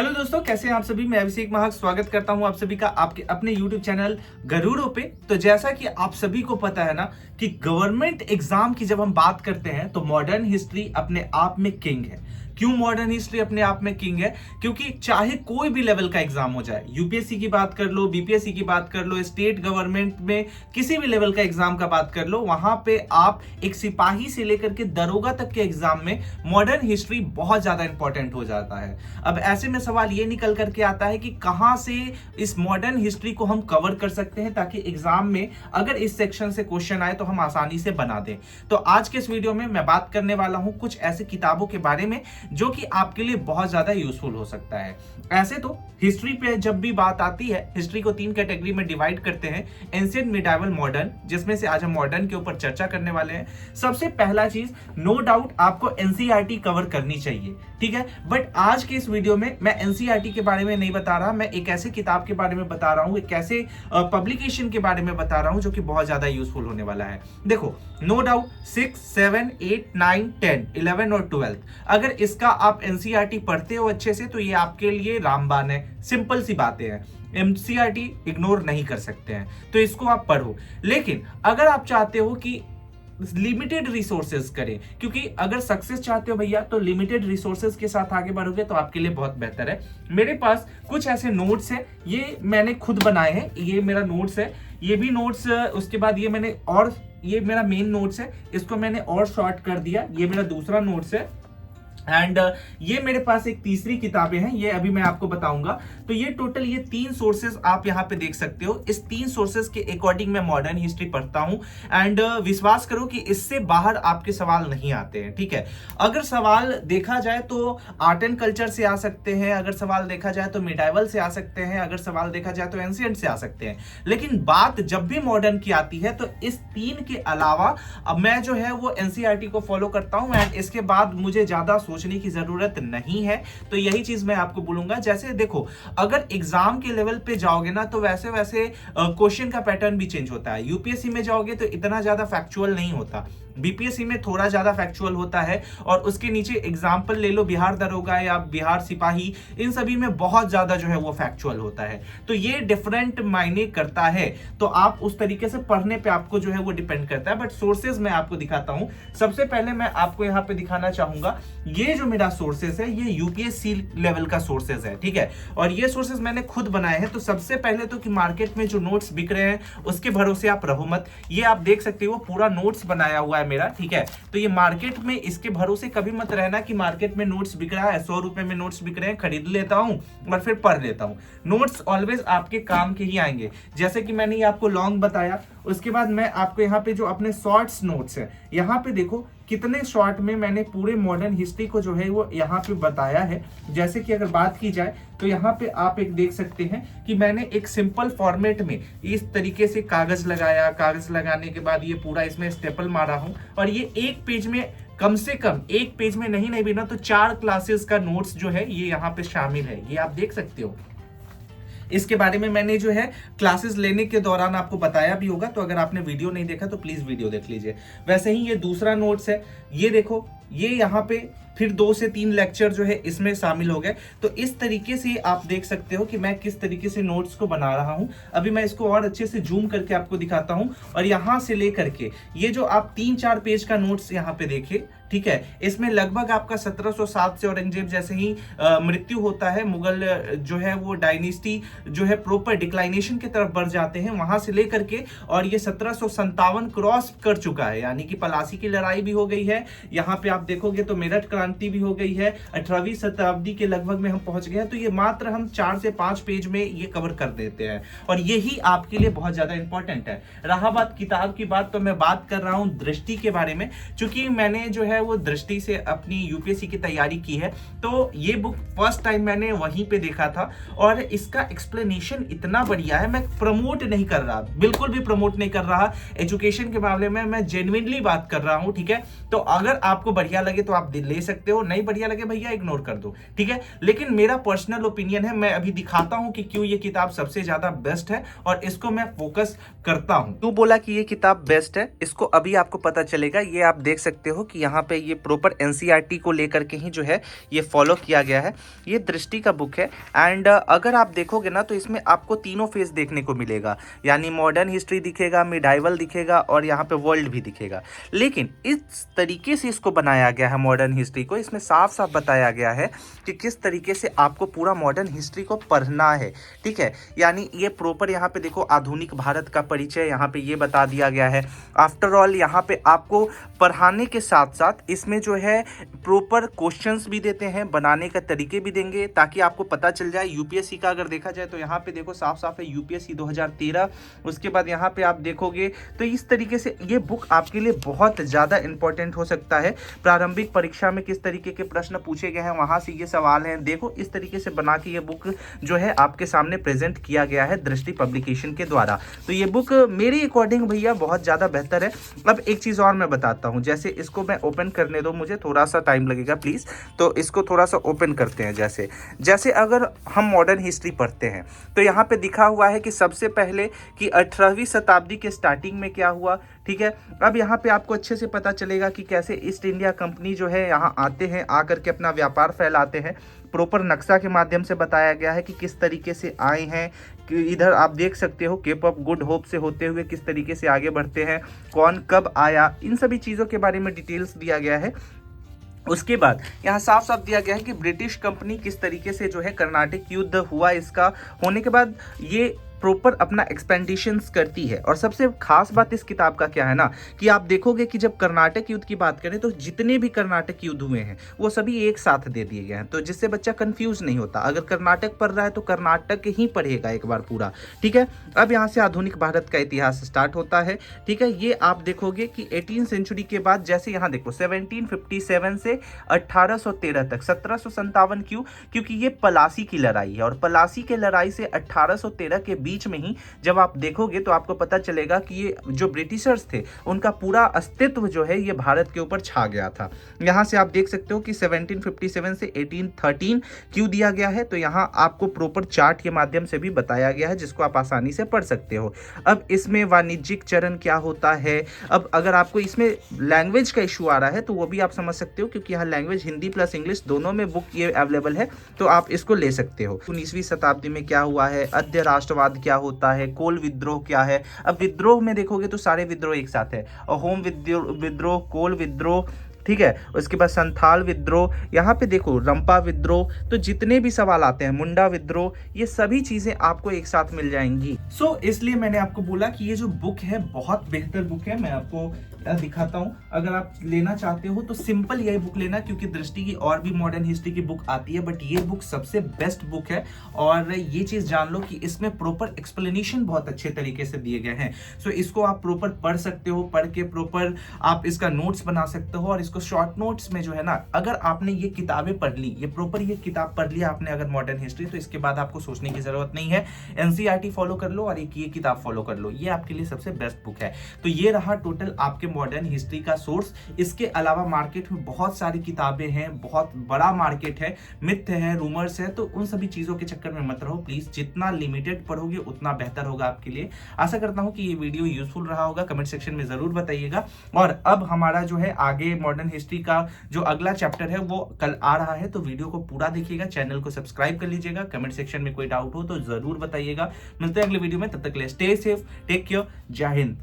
Hello दोस्तों, कैसे हैं आप सभी। मैं अभिषेक महाक स्वागत करता हूं आप सभी का आपके अपने YouTube चैनल गरुड़ों पे। तो जैसा कि आप सभी को पता है ना कि गवर्नमेंट एग्जाम की जब हम बात करते हैं तो मॉडर्न हिस्ट्री अपने आप में किंग है। क्यों मॉडर्न हिस्ट्री अपने आप में किंग है? क्योंकि चाहे कोई भी लेवल का एग्जाम हो जाए, यूपीएससी की बात कर लो, बीपीएससी की बात कर लो, स्टेट गवर्नमेंट में किसी भी लेवल का एग्जाम का बात कर लो, वहां पे आप एक सिपाही से लेकर के दरोगा तक के एग्जाम में मॉडर्न हिस्ट्री बहुत ज्यादा इंपॉर्टेंट हो जाता है। अब ऐसे में सवाल ये निकल करके आता है कि कहां से इस मॉडर्न हिस्ट्री को हम कवर कर सकते हैं ताकि एग्जाम में अगर इस सेक्शन से क्वेश्चन आए तो हम आसानी से बना दें। तो आज के इस वीडियो में मैं बात करने वाला हूं कुछ ऐसी किताबों के बारे में जो कि आपके लिए बहुत ज्यादा यूजफुल हो सकता है। ऐसे तो हिस्ट्री पे जब भी बात आती है, हिस्ट्री को 3 कैटेगरी में डिवाइड करते हैं, एंशिएंट, मिडाइवल, मॉडर्न, जिसमें से आज हम मॉडर्न के ऊपर चर्चा करने वाले हैं। सबसे पहला चीज, नो डाउट आपको एनसीईआरटी कवर करनी चाहिए, ठीक है। बट आज के इस वीडियो में मैं एनसीईआरटी के बारे में नहीं बता रहा, मैं एक ऐसे किताब के बारे में बता रहा हूं, एक ऐसे पब्लिकेशन के बारे में बता रहा हूं जो कि बहुत ज्यादा यूजफुल होने वाला है। देखो, नो डाउट 6, 7, 8, 9, 10, 11 और 12 अगर इसका आप एनसीईआरटी पढ़ते हो अच्छे से तो ये आपके लिए रामबाण है। सिंपल सी बातें हैं, एनसीईआरटी इग्नोर नहीं कर सकते हैं, तो इसको आप पढ़ो। लेकिन अगर आप चाहते हो कि लिमिटेड रिसोर्सेज करें, क्योंकि अगर सक्सेस चाहते हो भैया तो लिमिटेड रिसोर्सेज के साथ आगे बढ़ोगे तो आपके लिए बहुत बेहतर है। मेरे पास कुछ ऐसे नोट्स हैं, ये मैंने खुद बनाए हैं, ये मेरा नोट्स है, ये भी नोट्स, उसके बाद ये मैंने और ये मेरा मेन नोट्स है, इसको मैंने और शॉर्ट कर दिया, ये मेरा दूसरा नोट्स है। एंड ये मेरे पास एक तीसरी किताबें हैं, ये अभी मैं आपको बताऊंगा। तो ये टोटल ये 3 सोर्सेज आप यहाँ पे देख सकते हो। इस 3 सोर्सेज के अकॉर्डिंग मैं मॉडर्न हिस्ट्री पढ़ता हूं। एंड विश्वास करो कि इससे बाहर आपके सवाल नहीं आते हैं, ठीक है। अगर सवाल देखा जाए तो आर्ट एंड कल्चर से आ सकते हैं, अगर सवाल देखा जाए तो मिडाइवल से आ सकते हैं, अगर सवाल देखा जाए तो एंशिएंट से आ सकते हैं। लेकिन बात जब भी मॉडर्न की आती है तो इस 3 के अलावा अब मैं जो है वो एनसीईआरटी को फॉलो करता हूं। एंड इसके बाद मुझे ज्यादा सोचने की जरूरत नहीं है। तो यही चीज मैं आपको बोलूंगा। जैसे देखो, अगर एग्जाम के लेवल पे जाओगे ना तो वैसे वैसे क्वेश्चन का पैटर्न भी चेंज होता है। यूपीएससी में जाओगे तो इतना ज्यादा फैक्चुअल नहीं होता, बीपीएससी में थोड़ा ज्यादा फैक्चुअल होता है। और उसके नीचे एग्जाम्पल ले लो, बिहार दरोगा या बिहार सिपाही, इन सभी में बहुत ज्यादा जो है वो फैक्चुअल होता है। तो ये डिफरेंट मायने करता है। तो आप उस तरीके से पढ़ने पे आपको जो है वो डिपेंड करता है। बट सोर्सेज मैं आपको दिखाता हूं। सबसे पहले मैं आपको यहां पे दिखाना चाहूंगा, ये जो मेरा सोर्सेज है ये यूपीएससी लेवल का सोर्सेज है, ठीक है। और ये सोर्सेज मैंने खुद बनाए हैं। तो सबसे पहले तो कि मार्केट में जो नोट्स बिक रहे हैं उसके भरोसे आप रहो मत। ये आप देख सकते हो पूरा नोट्स बनाया हुआ है मेरा, ठीक है। तो ये मार्केट में इसके भरोसे कभी मत रहना कि मार्केट में नोट्स बिक रहा है, 100 रुपए में नोट्स बिक रहे हैं, खरीद लेता हूं और फिर पढ़ लेता हूं। नोट्स ऑलवेज आपके काम के ही आएंगे। जैसे कि मैंने ये आपको लॉन्ग बताया, उसके बाद मैं आपको यहाँ पे जो अपने शॉर्ट्स नोट्स है, यहाँ पे देखो कितने शॉर्ट में मैंने पूरे मॉडर्न हिस्ट्री को जो है वो यहाँ पे बताया है। जैसे कि अगर बात की जाए तो यहाँ पे आप एक देख सकते हैं कि मैंने एक सिंपल फॉर्मेट में इस तरीके से कागज लगाया, कागज लगाने के बाद ये पूरा इसमें स्टेपल मारा हूं। और ये एक पेज में, कम से कम एक पेज में नहीं भी ना तो 4 क्लासेस का नोट्स जो है ये यहाँ पे शामिल है, ये आप देख सकते हो। इसके बारे में मैंने जो है क्लासेस लेने के दौरान आपको बताया भी होगा, तो अगर आपने वीडियो नहीं देखा तो प्लीज वीडियो देख लीजिए। वैसे ही ये दूसरा नोट्स है, ये देखो, ये यहाँ पे फिर 2 से 3 लेक्चर जो है इसमें शामिल हो गए। तो इस तरीके से आप देख सकते हो कि मैं किस तरीके से नोट्स को बना रहा हूं। अभी मैं इसको और अच्छे से जूम करके आपको दिखाता हूं। और यहां से लेकर के ये जो आप 3-4 पेज का नोट्स यहाँ पे देखिए, ठीक है, इसमें लगभग आपका 1707 से औरंगजेब जैसे ही मृत्यु होता है, मुगल जो है वो डायनेस्टी जो है प्रॉपर डिक्लाइनेशन की तरफ बढ़ जाते हैं, वहां से लेकर के और ये 1757 क्रॉस कर चुका है, यानी कि पलासी की लड़ाई भी हो गई है। यहाँ पे आप देखोगे तो मेरठ क्रांति भी हो गई है, 18वीं शताब्दी के लगभग में हम पहुंच गए हैं। तो ये मात्र हम 4 से 5 पेज में ये कवर कर देते हैं और यही आपके लिए बहुत ज्यादा इंपॉर्टेंट है। रहा बात किताब की बात, तो मैं बात कर रहा हूं दृष्टि के बारे में, क्योंकि मैंने जो है वो दृष्टि से अपनी यूपीएससी की तैयारी की है। तो ये बुक फर्स्ट टाइम मैंने वहीं पे देखा था और इसका एक्सप्लेनेशन इतना बढ़िया है। मैं प्रमोट नहीं कर रहा, बिल्कुल भी प्रमोट नहीं कर रहा, एजुकेशन के मामले में मैं जेन्युइनली बात कर रहा हूं, ठीक है। तो अगर आपको बढ़िया लगे तो आप ले सकते हो, नहीं बढ़िया लगे भैया इग्नोर कर दो, ठीक है। लेकिन मेरा पर्सनल ओपिनियन है, मैं अभी दिखाता हूं कि क्यों ये किताब सबसे ज्यादा बेस्ट है और इसको मैं फोकस करता हूं। क्यों बोला कि ये किताब बेस्ट है, इसको अभी आपको पता चलेगा। ये आप देख सकते हो कि यहाँ पे ये प्रॉपर एनसीईआरटी को लेकर के ही जो है ये फॉलो किया गया है। ये दृष्टि का बुक है एंड अगर आप देखोगे ना तो इसमें आपको तीनों फेज देखने को मिलेगा, यानी मॉडर्न हिस्ट्री दिखेगा, मिडाइवल दिखेगा और यहाँ पे वर्ल्ड भी दिखेगा। लेकिन इस तरीके से इसको बनाया गया है मॉडर्न हिस्ट्री को, इसमें साफ साफ बताया गया है कि किस तरीके से आपको पूरा मॉडर्न हिस्ट्री को पढ़ना है, ठीक है। यानी ये प्रॉपर यहाँ पे देखो आधुनिक भारत का परिचय यहाँ पे ये बता दिया गया है। आफ्टर ऑल यहाँ पे आपको पढ़ाने के साथ साथ इसमें जो है प्रॉपर क्वेश्चंस भी देते हैं, बनाने का तरीके भी देंगे ताकि आपको पता चल जाए। यूपीएससी का अगर देखा जाए तो यहाँ पे देखो साफ साफ है यूपीएससी 2013। उसके बाद यहाँ पे आप देखोगे तो इस तरीके से ये बुक आपके लिए बहुत ज़्यादा इंपॉर्टेंट हो सकता है। प्रारंभिक परीक्षा में किस तरीके के प्रश्न पूछे गए हैं वहाँ से ये सवाल हैं, देखो इस तरीके से बना के ये बुक जो है आपके सामने प्रेजेंट किया गया है दृष्टि पब्लिकेशन के द्वारा। तो ये बुक मेरे अकॉर्डिंग भैया बहुत ज़्यादा बेहतर है। अब एक चीज़ और मैं बताता हूँ, जैसे इसको मैं ओपन करने दो, मुझे थोड़ा सा टाइम लगेगा प्लीज़। तो इसको थोड़ा सा ओपन करते हैं। जैसे अगर हम मॉडर्न हिस्ट्री पढ़ते हैं तो यहाँ पे दिखा हुआ है कि सबसे पहले कि 18वीं शताब्दी के स्टार्टिंग में क्या हुआ, ठीक है। अब यहाँ पे आपको अच्छे से पता चलेगा कि कैसे ईस्ट इंडिया कंपनी जो है यहाँ आते हैं, आकर के अपना व्यापार फैलाते हैं। प्रॉपर नक्शा के माध्यम से बताया गया है कि किस तरीके से आए हैं, कि इधर आप देख सकते हो केप ऑफ गुड होप से होते हुए किस तरीके से आगे बढ़ते हैं, कौन कब आया, इन सभी चीज़ों के बारे में डिटेल्स दिया गया है। उसके बाद यहाँ साफ साफ दिया गया है कि ब्रिटिश कंपनी किस तरीके से जो है कर्नाटक युद्ध हुआ, इसका होने के बाद ये प्रॉपर अपना एक्सपेंडिशंस करती है। और सबसे खास बात इस किताब का क्या है ना कि आप देखोगे कि जब कर्नाटक युद्ध की बात करें तो जितने भी कर्नाटक युद्ध हुए हैं वो सभी एक साथ दे दिए गए हैं, तो जिससे बच्चा कंफ्यूज नहीं होता। अगर कर्नाटक पढ़ रहा है तो कर्नाटक ही पढ़ेगा एक बार पूरा, ठीक है। अब यहाँ से आधुनिक भारत का इतिहास स्टार्ट होता है, ठीक है। ये आप देखोगे कि 18वीं सेंचुरी के बाद, जैसे यहाँ देखो 1757 से 1813 तक, 1757 क्यों, क्योंकि ये पलासी की लड़ाई है। और पलासी के लड़ाई से 1813 के बीच में ही जब आप देखोगे तो आपको पता चलेगा कि ये जो ब्रिटिशर्स थे उनका पूरा अस्तित्व जो है ये भारत के ऊपर छा गया था। यहाँ से आप देख सकते हो कि 1757 से 1813 क्यों दिया गया है, तो यहाँ आपको प्रॉपर चार्ट के माध्यम से भी बताया गया है जिसको आप आसानी से पढ़ सकते हो। अब इसमें वाणिज्यिक चरण क्या होता है, अब अगर आपको इसमें लैंग्वेज का इशू आ रहा है तो वो भी आप समझ सकते हो, क्योंकि यहाँ लैंग्वेज हिंदी प्लस इंग्लिश दोनों में बुक ये अवेलेबल है, तो आप इसको ले सकते हो। 19वीं शताब्दी में क्या हुआ है, अद्य राष्ट्रवाद क्या होता है, कोल विद्रोह क्या है। अब विद्रोह में देखोगे तो सारे विद्रोह एक साथ है, और होम विद्रोह, कोल विद्रोह, ठीक है। उसके बाद संथाल विद्रोह, यहाँ पे देखो रंपा विद्रोह, तो जितने भी सवाल आते हैं, मुंडा विद्रोह, ये सभी चीजें आपको एक साथ मिल जाएंगी। इसलिए मैंने आपको बोला कि ये जो बुक है बहुत बेहतर बुक है। मैं आपको दिखाता हूँ, अगर आप लेना चाहते हो तो सिंपल यही बुक लेना, क्योंकि दृष्टि की और भी मॉडर्न हिस्ट्री की बुक आती है, बट ये बुक सबसे बेस्ट बुक है। और ये चीज जान लो कि इसमें प्रॉपर एक्सप्लेनेशन बहुत अच्छे तरीके से दिए गए हैं। इसको आप प्रॉपर पढ़ सकते हो, पढ़ के प्रॉपर आप इसका नोट्स बना सकते हो। और इसको शॉर्ट नोट्स में जो है ना, अगर आपने ये किताबें पढ़ ली, ये प्रॉपर ये किताब पढ़ लिया आपने अगर मॉडर्न हिस्ट्री, तो इसके बाद आपको सोचने की जरूरत नहीं है। एनसीईआरटी फॉलो कर लो और एक ये किताब फॉलो कर लो, ये आपके लिए सबसे बेस्ट बुक है। तो ये रहा टोटल आपके मॉडर्न हिस्ट्री का सोर्स। इसके अलावा मार्केट में बहुत सारी किताबें हैं, बहुत बड़ा मार्केट है, मिथ है, रूमर्स है, तो उन सभी चीजों के चक्कर में मत रहो प्लीज। जितना लिमिटेड पढ़ोगे उतना बेहतर होगा आपके लिए। आशा करता हूं कि ये वीडियो यूजफुल रहा होगा, कमेंट सेक्शन में जरूर बताइएगा। और अब हमारा जो है आगे मॉडर्न हिस्ट्री का जो अगला चैप्टर है वो कल आ रहा है, तो वीडियो को पूरा देखिएगा, चैनल को सब्सक्राइब कर लीजिएगा। कमेंट सेक्शन में कोई डाउट हो तो जरूर बताइएगा। मिलते हैं अगले वीडियो में, तब तक के लिए स्टे सेफ, टेक केयर, जय हिंद।